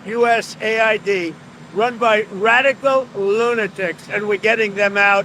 USAID run by radical lunatics, and we're getting them out.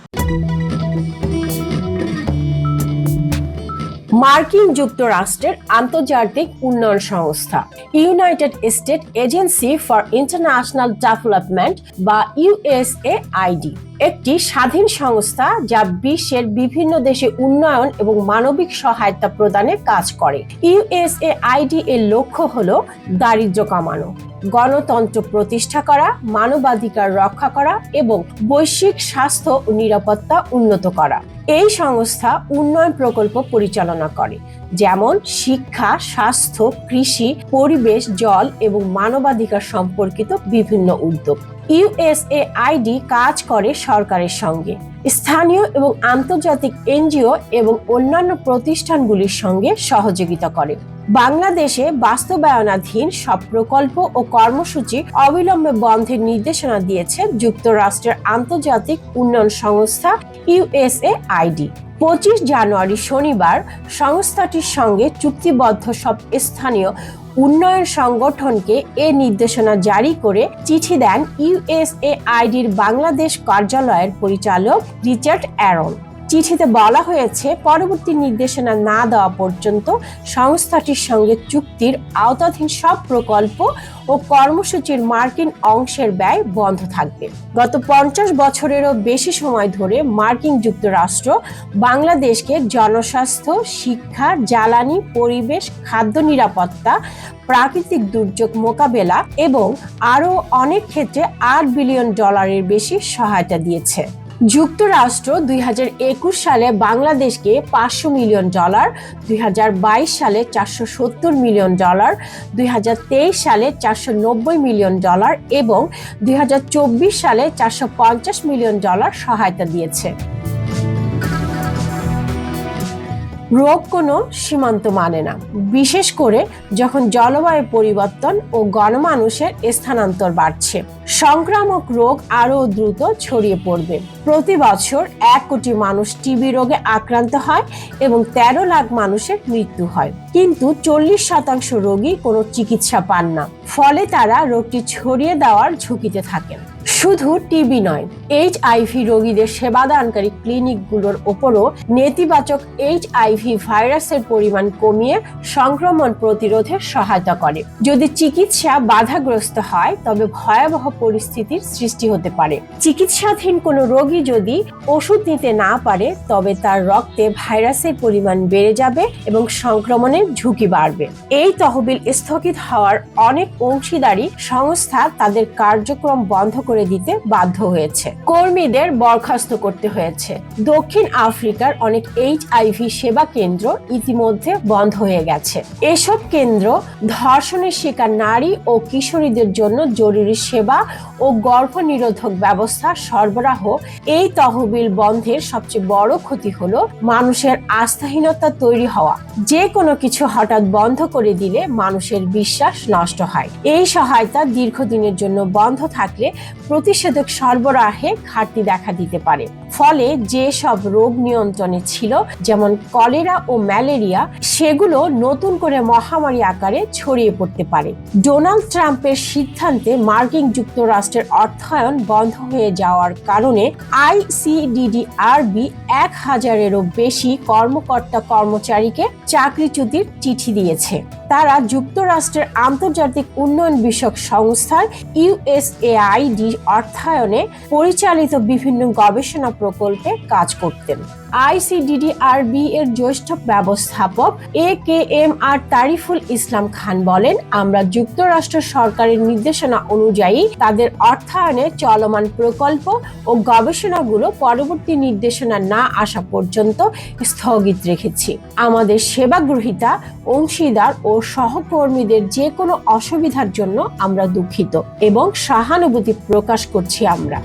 মার্কিন যুক্তরাষ্ট্রের আন্তর্জাতিক উন্নয়ন সংস্থা United state agency for international development বা ইউএসএআইডি একটি স্বাধীন সংস্থা যা বিশ্বের বিভিন্ন দেশে উন্নয়ন এবং মানবিক সহায়তা প্রদানে কাজ করে। ইউএসএআইডি এর লক্ষ্য হলো দারিদ্র্য কমানো, গণতন্ত্র প্রতিষ্ঠা করা, মানবাধিকার রক্ষা করা এবং বৈশ্বিক স্বাস্থ্য ও নিরাপত্তা উন্নত করা। এই সংস্থা উন্নয়ন প্রকল্প পরিচালনা করে, যেমন শিক্ষা, স্বাস্থ্য, কৃষি, পরিবেশ, জল এবং মানবাধিকার সম্পর্কিত বিভিন্ন উদ্যোগ। ইউএসএআইডি কাজ করে সরকারের সঙ্গে, স্থানীয় এবং আন্তর্জাতিক এনজিও এবং অন্যান্য প্রতিষ্ঠানগুলির সঙ্গে সহযোগিতা করে। বাংলাদেশে বাস্তবায়নাধীন সব প্রকল্প ও কর্মসূচি অবিলম্বে বন্ধের নির্দেশনা দিয়েছে যুক্তরাষ্ট্রের আন্তর্জাতিক উন্নয়ন সংস্থা ইউএসএআইডি। 25 জানুয়ারি শনিবার সংস্থাটির সঙ্গে চুক্তিবদ্ধ সব স্থানীয় উন্নয়ন সংগঠনকে এ নির্দেশনা জারি করে চিঠি দেন ইউএসএআইডির বাংলাদেশ কার্যালয়ের পরিচালক রিচার্ড অ্যারন। চিঠিতে বলা হয়েছে, পরবর্তী নির্দেশনা না দেওয়া পর্যন্ত সংস্থাটির সঙ্গে চুক্তির আওতাধীন সব প্রকল্প ও কর্মসূচির মার্কিন অংশের ব্যয় বন্ধ থাকবে। গত 50 বছরেরও বেশি সময় ধরে মার্কিন যুক্তরাষ্ট্র বাংলাদেশকে জনস্বাস্থ্য, শিক্ষা, জ্বালানি, পরিবেশ, খাদ্য নিরাপত্তা, প্রাকৃতিক দুর্যোগ মোকাবেলা এবং আরও অনেক ক্ষেত্রে $8 বিলিয়ন বেশি সহায়তা দিয়েছে। যুক্তরাষ্ট্র 2021 সালে বাংলাদেশকে $500 মিলিয়ন, 2022 সালে $470 মিলিয়ন, 2023 সালে $490 মিলিয়ন এবং 2024 সালে $450 মিলিয়ন সহায়তা দিয়েছে। রোগ কোনো সীমান্ত মানে না, বিশেষ করে যখন জলবায়ু পরিবর্তন ও গণমানুষের স্থানান্তর বাড়ছে। সংক্রামক রোগ আরও দ্রুত ছড়িয়ে পড়বে। প্রতি বছর 1 কোটি মানুষ টিবি রোগে আক্রান্ত হয় এবং 13 লাখ মানুষের মৃত্যু হয়, কিন্তু 40% রোগী কোনো চিকিৎসা পান না, ফলে তারা রোগটি ছড়িয়ে দেওয়ার ঝুঁকিতে থাকেন। শুধু টিবি নয়, এইচআইভি রোগীদের সেবাদানকারী ক্লিনিকগুলোর ওপরও নেতিবাচক এইচআইভি ভাইরাসের পরিমাণ কমিয়ে সংক্রমণ প্রতিরোধে সহায়তা করে। যদি চিকিৎসা বাধাগ্রস্ত হয় তবে ভয়াবহ পরিস্থিতির সৃষ্টি হতে পারে। চিকিৎসাধীন কোনো রোগী যদি ওষুধ নিতে না পারে তবে তার রক্তে ভাইরাসের পরিমাণ বেড়ে যাবে এবং সংক্রমণের ঝুঁকি বাড়বে। এই তহবিল স্থগিত হওয়ার অনেক অংশীদারি সংস্থা তাদের কার্যক্রম বন্ধ করে দিতে বাধ্য হয়েছে, কর্মীদের বরখাস্ত করতে হয়েছে। দক্ষিণ আফ্রিকার অনেক এইচআইভি সেবা কেন্দ্র ইতিমধ্যে বন্ধ হয়ে গেছে। এসব কেন্দ্র ধর্ষণের শিকার নারী ও কিশোরীদের জন্য জরুরি সেবা ও গর্ভনিরোধক ব্যবস্থা সরবরাহ। এই তহবিল বন্ধের সবচেয়ে বড় ক্ষতি হলো মানুষের আস্থাহীনতা তৈরি হওয়া। যে কোনো কিছু হঠাৎ বন্ধ করে দিলে মানুষের বিশ্বাস নষ্ট হয়। এই সহায়তা দীর্ঘদিনের জন্য বন্ধ থাকলে প্রতিষেধক সরবরাহে ঘাটতি দেখা দিতে পারে, ফলে যে সব রোগ নিয়ন্ত্রণে ছিল, যেমন কলেরা ও ম্যালেরিয়া, সেগুলো নতুন করে মহামারী আকারে ছড়িয়ে পড়তে পারে। ডোনাল্ড ট্রাম্পের সিদ্ধান্তে মার্কিন যুক্তরাষ্ট্রের অর্থায়ন বন্ধ হয়ে যাওয়ার কারণে আইসিডিডিআরবি 1000-এরও বেশি কর্মকর্তা কর্মচারীকে চাকরিচ্যুতির চিঠি দিয়েছে। তারা যুক্তরাষ্ট্রের আন্তর্জাতিক উন্নয়ন বিষয়ক সংস্থার ইউএসএআইডি অর্থায়নে পরিচালিত বিভিন্ন গবেষণা প্রকল্পে কাজ করতেন। আইসিডিডিআরবি এর জ্যেষ্ঠ ব্যবস্থাপক AKMR তারিফুল ইসলাম খান বলেন, আমরা যুক্তরাষ্ট্র সরকারের নির্দেশনা অনুযায়ী তাদের অর্থায়নে চলমান প্রকল্প ও গবেষণাগুলো পরবর্তী নির্দেশনা না আসা পর্যন্ত স্থগিত রেখেছি। আমাদের সেবাগ্রহীতা, অংশীদার ও সহকর্মীদের যে কোনো অসুবিধার জন্য আমরা দুঃখিত এবং সহানুভূতি প্রকাশ করছি। আমরা